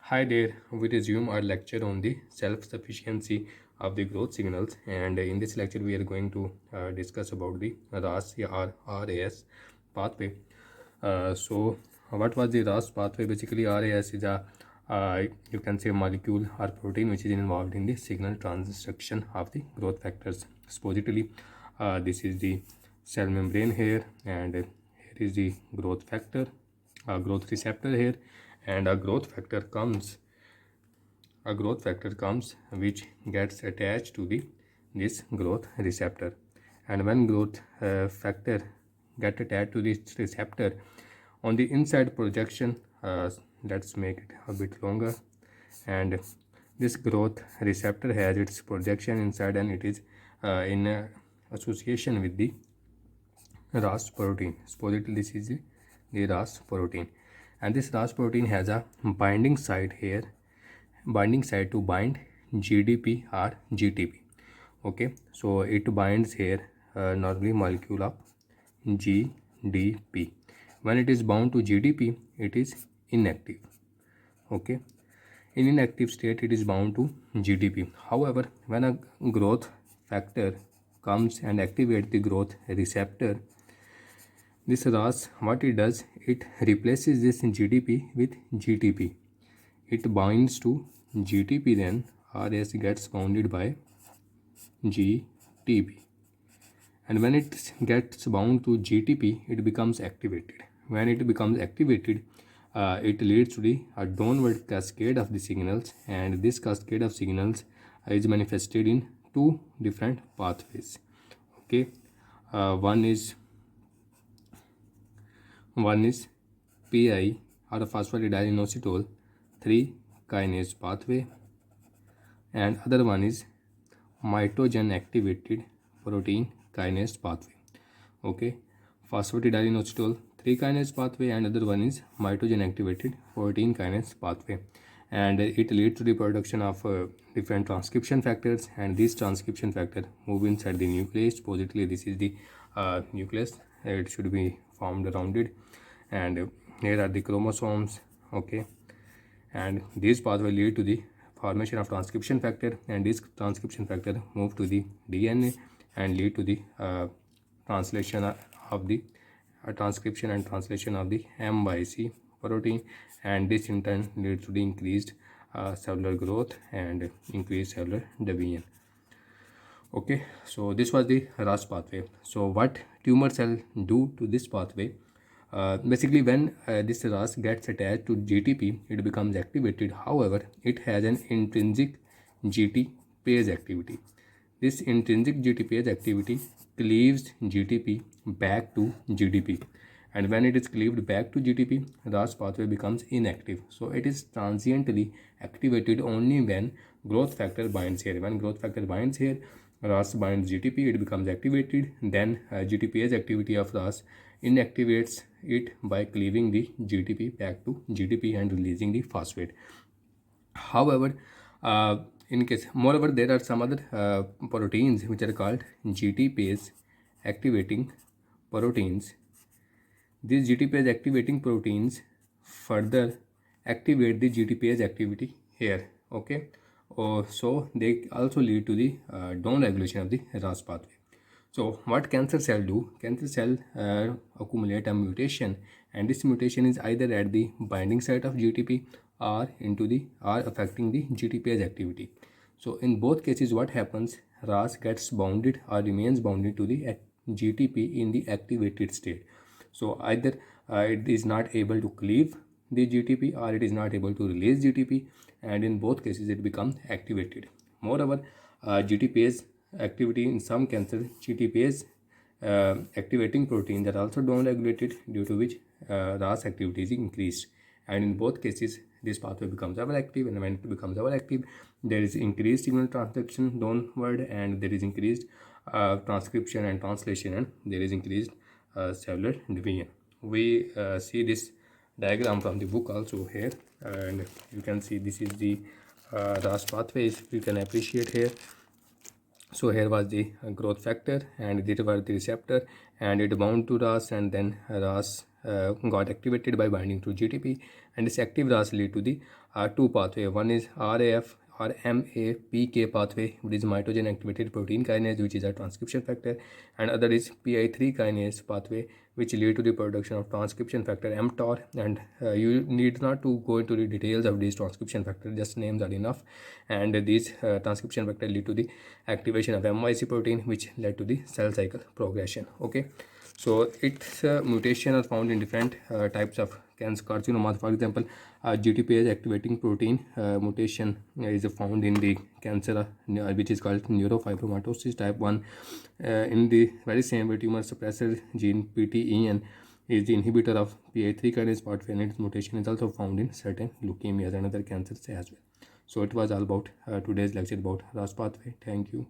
Hi there, we resume our lecture on the self-sufficiency of the growth signals, and in this lecture we are going to discuss about the RAS or RAS pathway. So what was the RAS pathway? Basically RAS is a you can say molecule or protein which is involved in the signal transduction of the growth factors. Supposedly this is the cell membrane here, and here is the growth factor, growth receptor here, and a growth factor comes which gets attached to the this growth receptor. And when growth factor get attached to this receptor, on the inside projection, let's make it a bit longer, and this growth receptor has its projection inside, and it is in association with the RAS protein. Supposedly this is the RAS protein, and this RAS protein has a binding site here, binding site to bind GDP or GTP. Okay, so it binds here normally molecule of GDP. When it is bound to GDP, it is inactive. Okay, in inactive state it is bound to GDP. However, when a growth factor comes and activates the growth receptor, this RAS, what it does, it replaces this GDP with GTP. It binds to GTP, then RS gets bounded by GTP. And when it gets bound to GTP, it becomes activated. When it becomes activated, it leads to the downward cascade of the signals, and this cascade of signals is manifested in two different pathways. Okay, one is PI or phosphatidylinositol 3 kinase pathway, and other one is mitogen activated protein kinase pathway. Okay, phosphatidylinositol 3 kinase pathway, and other one is mitogen activated protein kinase pathway, and it leads to the production of different transcription factors, and these transcription factors move inside the nucleus. Supposedly this is the nucleus. It should be formed around it, and here are the chromosomes. Okay, and these pathway lead to the formation of transcription factor, and this transcription factor move to the DNA and lead to the translation of the transcription and translation of the M by C protein, and this in turn leads to the increased cellular growth and increased cellular division. Okay, so this was the RAS pathway. So what tumor cell do to this pathway? Basically, when this RAS gets attached to GTP, it becomes activated. However, it has an intrinsic GTPase activity. This intrinsic GTPase activity cleaves GTP back to GDP, and when it is cleaved back to GTP, RAS pathway becomes inactive. So it is transiently activated only when growth factor binds here. When growth factor binds here, RAS binds GTP, it becomes activated. Then GTPase activity of RAS inactivates it by cleaving the GTP back to GDP and releasing the phosphate. However, in case, moreover, there are some other proteins which are called GTPase activating proteins. These GTPase activating proteins further activate the GTPase activity here. Okay, so they also lead to the down regulation of the RAS pathway. So what cancer cell do? Cancer cell accumulate a mutation, and this mutation is either at the binding site of GTP or affecting the GTPase activity. So in both cases, what happens? RAS gets bounded or remains bounded to the GTP in the activated state. So either it is not able to cleave the GTP, or it is not able to release GTP, and in both cases it becomes activated. Moreover, GTPase activity in some cancer, GTPase activating proteins are also down regulated, due to which RAS activity is increased, and in both cases this pathway becomes overactive, and when it becomes overactive, there is increased signal transduction downward, and there is increased transcription and translation, and there is increased cellular division. We see this diagram from the book also here, and you can see this is the RAS pathways you can appreciate here. So here was the growth factor, and this was the receptor, and it bound to RAS, and then RAS got activated by binding to GTP, and this active RAS lead to the two pathway. One is RAF or MAPK pathway, which is mitogen activated protein kinase, which is a transcription factor, and other is PI3 kinase pathway, which lead to the production of transcription factor mTOR. And you need not to go into the details of these transcription factors, just names are enough. And these transcription factor lead to the activation of MYC protein, which led to the cell cycle progression. Okay, so its mutation are found in different types of carcinomas. For example, GTPase activating protein mutation is found in the cancer which is called neurofibromatosis type 1. In the very same way, tumor suppressor gene PTEN is the inhibitor of PI3 kinase pathway, and its mutation is also found in certain leukemias and other cancers as well. So it was all about today's lecture about RAS pathway. Thank you.